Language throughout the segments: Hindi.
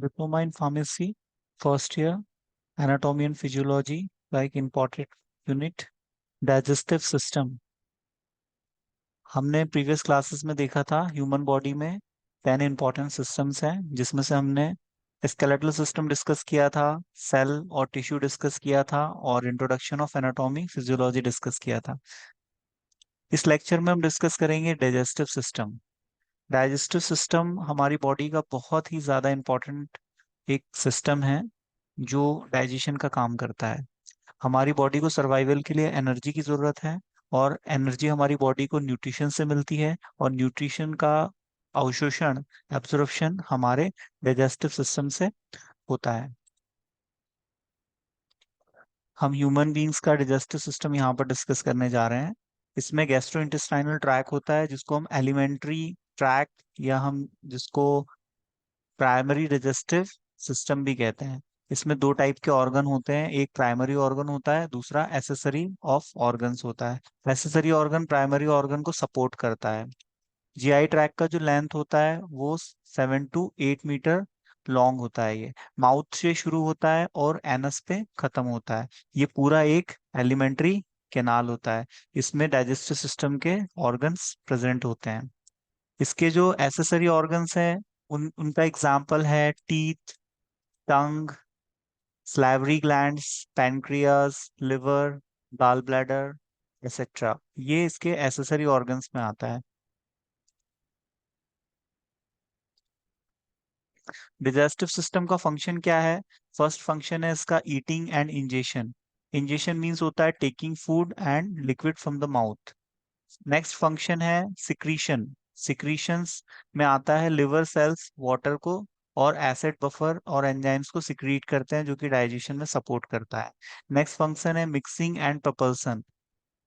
Diploma in Pharmacy, first year, Anatomy and Physiology, like important unit, Digestive System. हमने प्रीवियस क्लासेस में देखा था ह्यूमन बॉडी में 10 इंपॉर्टेंट सिस्टम्स हैं, जिसमें से हमने स्केलेटल सिस्टम डिस्कस किया था, सेल और टिश्यू डिस्कस किया था, और introduction of anatomy physiology discuss किया था। इस लेक्चर में हम डिस्कस करेंगे डाइजेस्टिव सिस्टम। डाइजेस्टिव सिस्टम हमारी बॉडी का बहुत ही ज़्यादा इम्पोर्टेंट एक सिस्टम है जो डाइजेशन का काम करता है। हमारी बॉडी को सर्वाइवल के लिए एनर्जी की ज़रूरत है, और एनर्जी हमारी बॉडी को न्यूट्रिशन से मिलती है, और न्यूट्रिशन का अवशोषण, एब्जॉर्प्शन हमारे डाइजेस्टिव सिस्टम से होता है। हम ह्यूमन बींग्स का डाइजेस्टिव सिस्टम यहाँ पर डिस्कस करने जा रहे हैं। इसमें गैस्ट्रोइंटेस्टाइनल ट्रैक होता है, जिसको हम एलिमेंट्री ट्रैक, या हम जिसको प्राइमरी डाइजेस्टिव सिस्टम भी कहते हैं। इसमें दो टाइप के ऑर्गन होते हैं, एक प्राइमरी ऑर्गन होता है, दूसरा एसेसरी ऑफ ऑर्गन्स होता है। एसेसरी ऑर्गन प्राइमरी ऑर्गन को सपोर्ट करता है। जीआई ट्रैक का जो लेंथ होता है वो 7 to 8 मीटर लॉन्ग होता है। ये माउथ से शुरू होता है और एनस पे खत्म होता है। ये पूरा एक एलिमेंट्री कैनाल होता है। इसमें डाइजेस्टिव सिस्टम के ऑर्गन्स प्रेजेंट होते हैं। इसके जो एसेसरी ऑर्गन्स हैं, उनका एग्जाम्पल है teeth, tongue, salivary glands, pancreas, liver, gall bladder, etcetera. ये इसके एसेसरी ऑर्गन्स में आता है। डिजेस्टिव सिस्टम का फंक्शन क्या है? फर्स्ट फंक्शन है इसका eating and ingestion. Ingestion means होता है taking food and liquid from the mouth. Next function है सिक्रीशन। सिक्रीशंस में आता है लिवर सेल्स वाटर को और एसिड बफर और एंजाइम्स को सिक्रीट करते हैं, जो कि डाइजेशन में सपोर्ट करता है। नेक्स्ट फंक्शन है mixing and propulsion.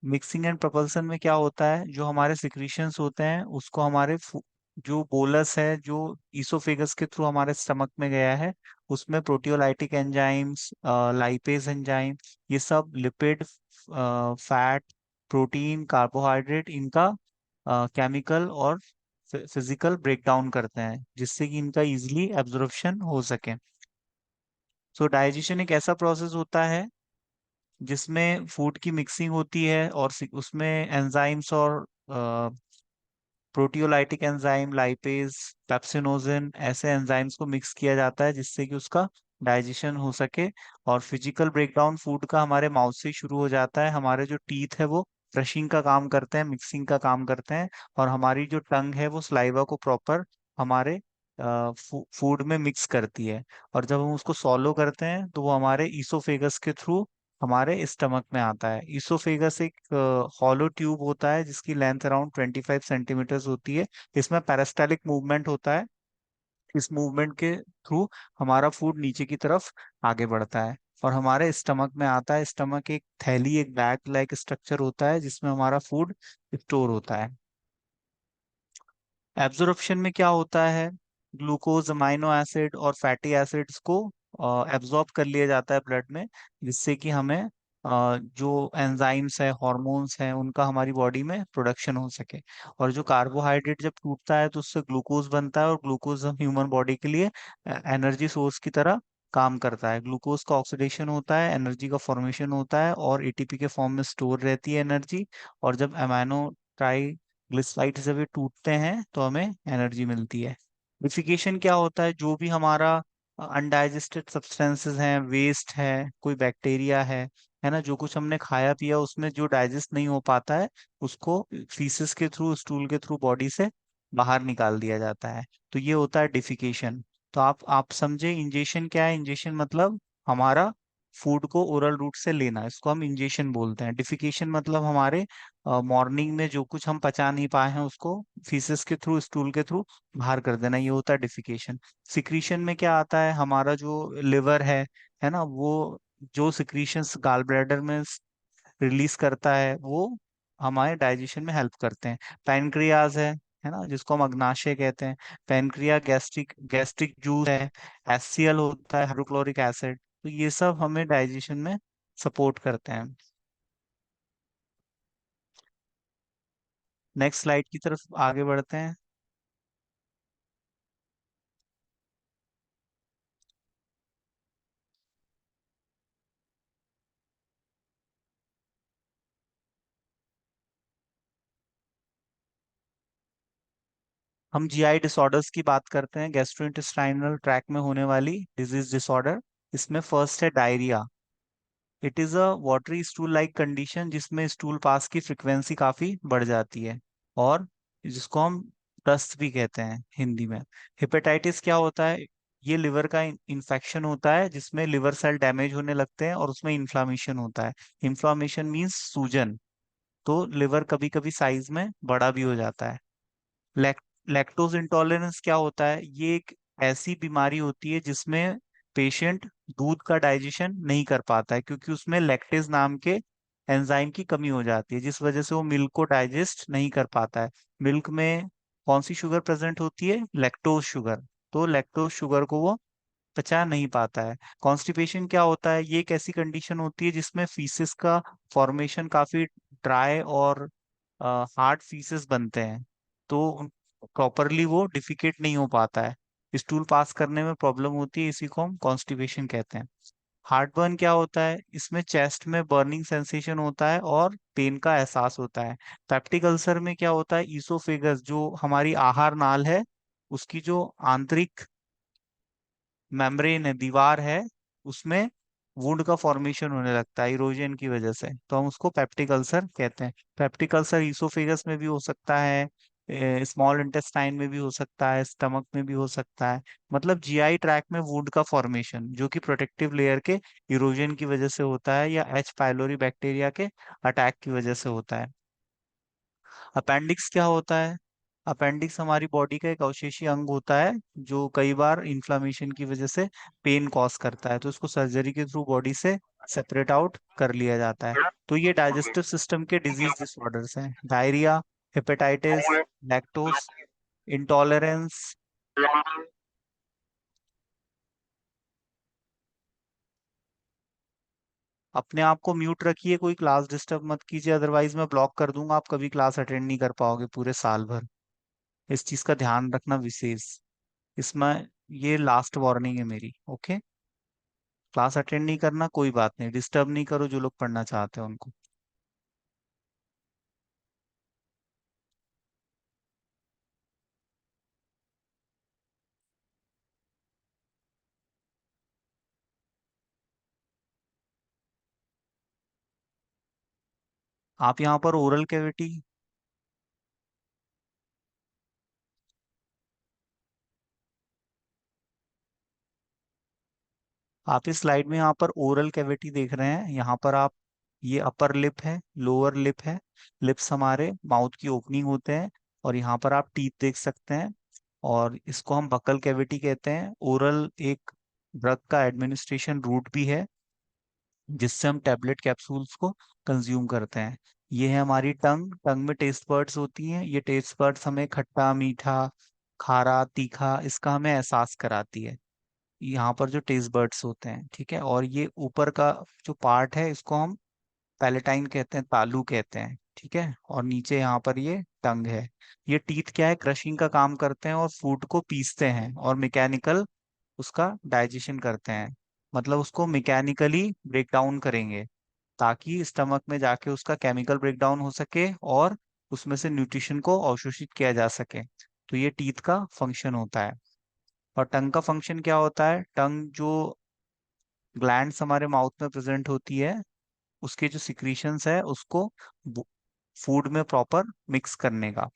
Mixing and propulsion में क्या होता है, जो हमारे सिक्रीशंस होते हैं उसको हमारे जो बोलस है, जो ईसोफेगस के थ्रू हमारे स्टमक में गया है, उसमें प्रोटियोलाइटिक एंजाइम्स, लाइपेज एंजाइम, ये सब लिपिड, फैट, प्रोटीन, कार्बोहाइड्रेट, इनका केमिकल और फिजिकल ब्रेकडाउन करते हैं, जिससे कि इनका इजीली एब्जॉर्प्शन हो सके। सो डाइजेशन एक ऐसा प्रोसेस होता है जिसमें फूड की मिक्सिंग होती है, और उसमें एंजाइम्स और प्रोटियोलाइटिक एंजाइम, लाइपेज, पेप्सिनोजेन, ऐसे एंजाइम्स को मिक्स किया जाता है जिससे कि उसका डाइजेशन हो सके। और फिजिकल ब्रेकडाउन फूड का हमारे माउथ से ही शुरू हो जाता है। हमारे जो टीथ है वो क्रशिंग का काम करते हैं, मिक्सिंग का काम करते हैं, और हमारी जो टंग है वो स्लाइवा को प्रॉपर हमारे फूड में मिक्स करती है। और जब हम उसको सॉलो करते हैं तो वो हमारे ईसोफेगस के थ्रू हमारे स्टमक में आता है। ईसोफेगस एक हॉलो ट्यूब होता है जिसकी लेंथ अराउंड 25 सेंटीमीटर्स होती है। इसमें पेरिस्टालिक मूवमेंट होता है। इस मूवमेंट के थ्रू हमारा फूड नीचे की तरफ आगे बढ़ता है और हमारे स्टमक में आता है। स्टमक एक थैली, एक बैग लाइक स्ट्रक्चर होता है जिसमें हमारा फूड स्टोर होता है। एब्जॉर्प्शन में क्या होता है, ग्लूकोज, अमाइनो एसिड और फैटी एसिड्स को एब्जॉर्ब कर लिया जाता है ब्लड में, जिससे कि हमें जो एंजाइम्स है, हॉर्मोन्स हैं, उनका हमारी बॉडी में प्रोडक्शन हो सके। और जो कार्बोहाइड्रेट जब टूटता है तो उससे ग्लूकोज बनता है, और ग्लूकोज हम ह्यूमन बॉडी के लिए एनर्जी सोर्स की तरह काम करता है। ग्लूकोज का ऑक्सीडेशन होता है, एनर्जी का फॉर्मेशन होता है, और एटीपी के फॉर्म में स्टोर रहती है एनर्जी। और जब अमाइनो ग्लिसराइड जब ये टूटते हैं तो हमें एनर्जी मिलती है। डिफिकेशन क्या होता है, जो भी हमारा अनडाइजेस्टेड सब्सटेंसेस हैं, वेस्ट है, कोई बैक्टीरिया है ना, जो कुछ हमने खाया पिया उसमें जो डाइजेस्ट नहीं हो पाता है, उसको फीसिस के थ्रू, स्टूल के थ्रू बॉडी से बाहर निकाल दिया जाता है। तो ये होता है डिफिकेशन। तो आप समझे इंजेशन क्या है? इंजेशन मतलब हमारा फूड को ओरल रूट से लेना, इसको हम इंजेशन बोलते हैं। डिफिकेशन मतलब हमारे मॉर्निंग में जो कुछ हम पचा नहीं पाए हैं उसको फीसेस के थ्रू, स्टूल के थ्रू बाहर कर देना, ये होता है डिफिकेशन। सिक्रीशन में क्या आता है, हमारा जो लिवर है ना, वो जो सिक्रीशंस गाल ब्लैडर में रिलीज करता है वो हमारे डाइजेशन में हेल्प करते हैं। पैनक्रियाज है ना, जिसको हम अग्नाशय कहते हैं। पैनक्रिया गैस्ट्रिक गैस्ट्रिक जूस है। एचसीएल होता है, हाइड्रोक्लोरिक एसिड। तो ये सब हमें डाइजेशन में सपोर्ट करते हैं। नेक्स्ट स्लाइड की तरफ आगे बढ़ते हैं। हम जीआई डिसऑर्डर्स की बात करते हैं, गैस्ट्रोइंटेस्टाइनल ट्रैक में होने वाली डिजीज डिसऑर्डर। इसमें फर्स्ट है diarrhoea. It is a watery stool like condition जिसमें स्टूल पास की फ्रिक्वेंसी काफी बढ़ जाती है, और जिसको हम दस्त भी कहते हैं हिंदी में। हेपेटाइटिस क्या होता है? ये लिवर का इन्फेक्शन होता है जिसमें लिवर सेल डैमेज होने लगते हैं और उसमें इन्फ्लामेशन होता है। इन्फ्लामेशन मीन्स सूजन। तो लिवर कभी कभी साइज में बड़ा भी हो जाता है। लैक्टोज इंटॉलरेंस क्या होता है? ये एक ऐसी बीमारी होती है जिसमें पेशेंट दूध का डाइजेशन नहीं कर पाता है, क्योंकि उसमें लैक्टेज नाम के एंजाइम की कमी हो जाती है, जिस वजह से वो मिल्क को डाइजेस्ट नहीं कर पाता है। मिल्क में कौन सी शुगर प्रेजेंट होती है? Lactose sugar. तो लैक्टोज शुगर को वो पचा नहीं पाता है। कॉन्स्टिपेशन क्या होता है? ये एक ऐसी कंडीशन होती है जिसमें फीसिस का फॉर्मेशन काफी ड्राई और हार्ड फीसेस बनते हैं, तो प्रॉपरली वो डिफिकेट नहीं हो पाता है। स्टूल पास करने में प्रॉब्लम होती है, इसी को हम कॉन्स्टिपेशन कहते हैं। हार्ट बर्न क्या होता है? इसमें चेस्ट में बर्निंग सेंसेशन होता है और पेन का एहसास होता है। पेप्टिक अल्सर में क्या होता है? ईसोफेगस जो हमारी आहार नाल है, उसकी जो आंतरिक मेम्ब्रेन है, दीवार है, उसमें वुंड का फॉर्मेशन होने लगता है इरोजन की वजह से, तो हम उसको पेप्टिक अल्सर कहते हैं। पेप्टिक अल्सर ईसोफेगस में भी हो सकता है, स्मॉल इंटेस्टाइन में भी हो सकता है, स्टमक में भी हो सकता है। मतलब जीआई ट्रैक में वुंड का फॉर्मेशन जो कि प्रोटेक्टिव लेयर के इरोजन की वजह से होता है या एच पाइलोरी बैक्टीरिया के अटैक की वजह से होता है। अपेंडिक्स क्या होता है? अपेंडिक्स हमारी बॉडी का एक अवशेषीय अंग होता है जो कई बार इन्फ्लामेशन की वजह से पेन कॉज करता है, तो इसको सर्जरी के थ्रू बॉडी से सेपरेट आउट कर लिया जाता है। तो ये डाइजेस्टिव सिस्टम के डिजीज डिसऑर्डर्स हैं: डायरिया, हेपेटाइटिस, लैक्टोज इंटॉलरेंस। अपने आप को म्यूट रखिए, कोई क्लास डिस्टर्ब मत कीजिए, अदरवाइज मैं ब्लॉक कर दूंगा, आप कभी क्लास अटेंड नहीं कर पाओगे पूरे साल भर। इस चीज का ध्यान रखना विशेष। इसमें ये लास्ट वार्निंग है मेरी, ओके? क्लास अटेंड नहीं करना कोई बात नहीं, डिस्टर्ब नहीं करो जो लोग पढ़ना चाहते हैं उनको। आप यहाँ पर ओरल कैविटी, आप इस स्लाइड में यहाँ पर ओरल कैविटी देख रहे हैं। यहाँ पर आप, ये अपर लिप है, लोअर लिप है। लिप्स हमारे माउथ की ओपनिंग होते हैं, और यहाँ पर आप टीथ देख सकते हैं, और इसको हम बकल कैविटी कहते हैं। ओरल एक ड्रग का एडमिनिस्ट्रेशन रूट भी है जिससे हम टेबलेट कैप्सूल्स को कंज्यूम करते हैं। ये है हमारी टंग। टंग में टेस्ट बर्ड्स होती हैं। ये टेस्ट बर्ड्स हमें खट्टा, मीठा, खारा, तीखा इसका हमें एहसास कराती है। यहाँ पर जो टेस्ट बर्ड्स होते हैं, ठीक है। और ये ऊपर का जो पार्ट है इसको हम पैलेटाइन कहते हैं, तालू कहते हैं, ठीक है। और नीचे यहाँ पर ये टंग है। ये टीथ क्या है? क्रशिंग का काम करते हैं और फूड को पीसते हैं और मैकेनिकल उसका डाइजेशन करते हैं। मतलब उसको मैकेनिकली ब्रेक डाउन करेंगे ताकि स्टमक में जाके उसका केमिकल ब्रेक डाउन हो सके और उसमें से न्यूट्रिशन को अवशोषित किया जा सके। तो ये टीथ का फंक्शन होता है। और टंग का फंक्शन क्या होता है? टंग जो ग्लैंड्स हमारे माउथ में प्रेजेंट होती है, उसके जो सिक्रीशंस है उसको फूड में प्रॉपर मिक्स करने का।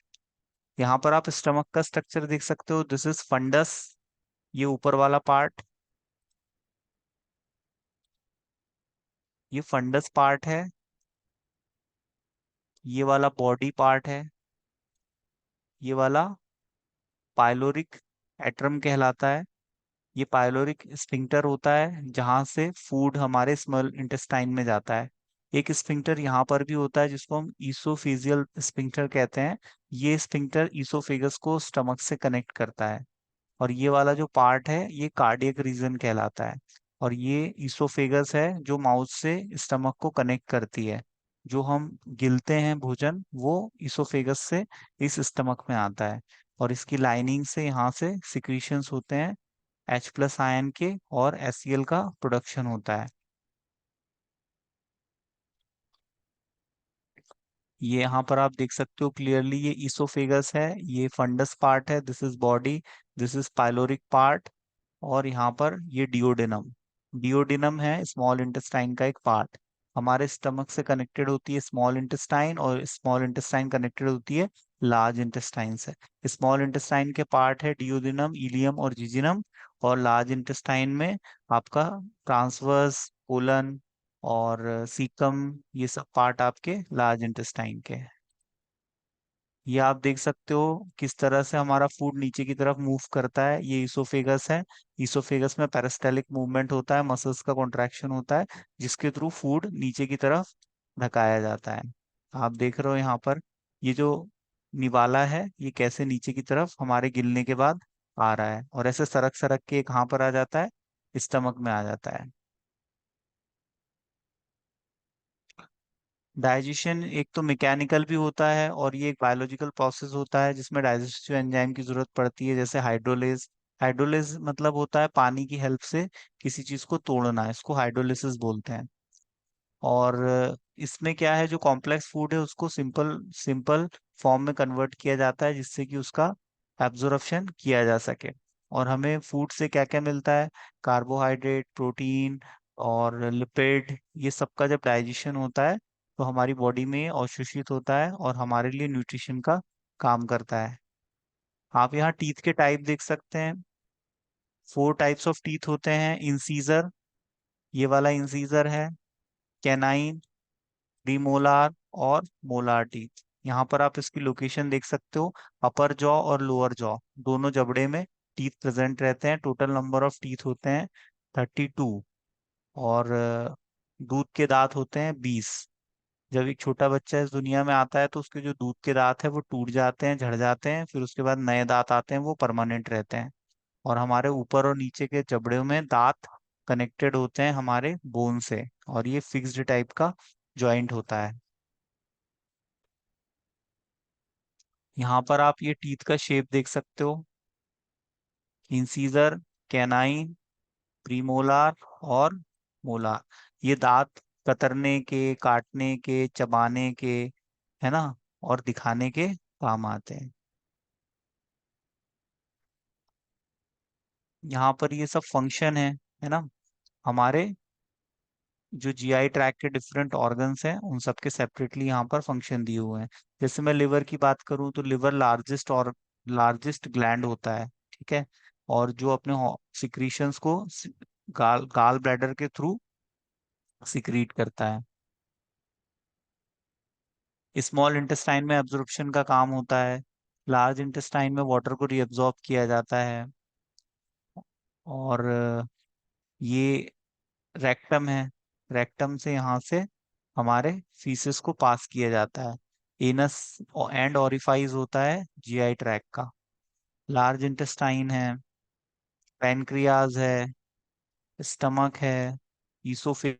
यहाँ पर आप स्टमक का स्ट्रक्चर देख सकते हो, दिस इज फंडस। ये ऊपर वाला पार्ट, ये फंडस पार्ट है। ये वाला बॉडी पार्ट है। ये वाला पाइलोरिक एट्रम कहलाता है। ये पाइलोरिक स्फिंक्टर होता है जहां से फूड हमारे स्मॉल इंटेस्टाइन में जाता है। एक स्फिंक्टर यहाँ पर भी होता है जिसको हम ईसोफेजियल स्फिंक्टर कहते हैं। ये स्फिंक्टर ईसोफेगस को स्टमक से कनेक्ट करता है। और ये वाला जो पार्ट है ये कार्डियक रीजन कहलाता है। और ये ईसोफेगस है जो माउथ से स्टमक को कनेक्ट करती है। जो हम गिलते हैं भोजन वो ईसोफेगस से इस स्टमक में आता है। और इसकी लाइनिंग से यहाँ से सिक्रीशंस होते हैं H प्लस आयन के, और HCl का प्रोडक्शन होता है। ये यहाँ पर आप देख सकते हो क्लियरली, ये ईसोफेगस है, ये फंडस पार्ट है, this is body, this is pyloric part, और यहाँ पर ये डिओडिनम। डिओडिनम है स्मॉल इंटेस्टाइन का एक पार्ट। हमारे स्टमक से कनेक्टेड होती है स्मॉल इंटेस्टाइन, और स्मॉल इंटेस्टाइन कनेक्टेड होती है लार्ज इंटेस्टाइन से। स्मॉल इंटेस्टाइन के पार्ट है डिओडिनम, इलियम और जिजिनम, और लार्ज इंटेस्टाइन में आपका ट्रांसवर्स, कोलन और सीकम, ये सब पार्ट आपके लार्ज इंटेस्टाइन के हैं। ये आप देख सकते हो किस तरह से हमारा फूड नीचे की तरफ मूव करता है। ये ईसोफेगस है। ईसोफेगस में पेरिस्टेलिक मूवमेंट होता है, मसल्स का कॉन्ट्रैक्शन होता है, जिसके थ्रू फूड नीचे की तरफ धकाया जाता है। आप देख रहे हो यहाँ पर ये जो निवाला है, ये कैसे नीचे की तरफ हमारे गिलने के बाद आ रहा है, और ऐसे सरक सरक के कहाँ पर आ जाता है, स्टमक में आ जाता है। डाइजेशन एक तो मैकेनिकल भी होता है, और ये एक बायोलॉजिकल प्रोसेस होता है जिसमें डाइजेस्टिव एंजाइम की जरूरत पड़ती है, जैसे हाइड्रोलेज। हाइड्रोलेज मतलब होता है पानी की हेल्प से किसी चीज को तोड़ना, इसको हाइड्रोलिसिस बोलते हैं। और इसमें क्या है, जो कॉम्प्लेक्स फूड है उसको सिंपल सिंपल फॉर्म में कन्वर्ट किया जाता है, जिससे कि उसका एब्जॉर्प्शन किया जा सके। और हमें फूड से क्या क्या मिलता है, कार्बोहाइड्रेट, प्रोटीन और लिपिड, ये सबका जब डाइजेशन होता है तो हमारी बॉडी में अवशोषित होता है और हमारे लिए न्यूट्रिशन का काम करता है। आप यहाँ टीथ के टाइप देख सकते हैं। 4 टाइप्स ऑफ टीथ होते हैं। इंसीजर, ये वाला इंसीजर है। कैनाइन, प्रीमोलार और मोलार टीथ। यहाँ पर आप इसकी लोकेशन देख सकते हो। अपर जॉ और लोअर जॉ दोनों जबड़े में टीथ प्रेजेंट रहते हैं। टोटल नंबर ऑफ टीथ होते हैं 32। और दूध के दांत होते हैं 20। जब एक छोटा बच्चा इस दुनिया में आता है तो उसके जो दूध के दांत है वो टूट जाते हैं, झड़ जाते हैं, फिर उसके बाद नए दांत आते हैं, वो परमानेंट रहते हैं। और हमारे ऊपर और नीचे के जबड़े में दांत कनेक्टेड होते हैं हमारे बोन से, और ये फिक्स्ड टाइप का जॉइंट होता है। यहाँ पर आप ये टीथ का शेप देख सकते हो। इंसीजर, कैनाइन, प्रीमोलार और मोलार। ये दांत कतरने के, काटने के, चबाने के, है ना, और दिखाने के काम आते हैं। यहाँ पर ये सब फंक्शन है ना, हमारे जो जीआई ट्रैक के डिफरेंट ऑर्गन्स हैं उन सब के सेपरेटली यहाँ पर फंक्शन दिए हुए हैं। जैसे मैं लिवर की बात करूँ तो लिवर लार्जेस्ट और लार्जेस्ट ग्लैंड होता है, ठीक है, और जो अपने सिक्रीशंस को गाल गाल ब्लैडर के थ्रू सिक्रीट करता है। स्मॉल इंटेस्टाइन में एब्जॉर्प्शन का काम होता है। लार्ज इंटेस्टाइन में वाटर को रीअब्जॉर्ब किया जाता है। और ये रेक्टम है। रेक्टम से यहाँ से हमारे फीसेस को पास किया जाता है। एनस एंड ऑरिफाइस होता है जीआई ट्रैक का। लार्ज इंटेस्टाइन है, पैनक्रियाज है, स्टमक है, ईसोफेगस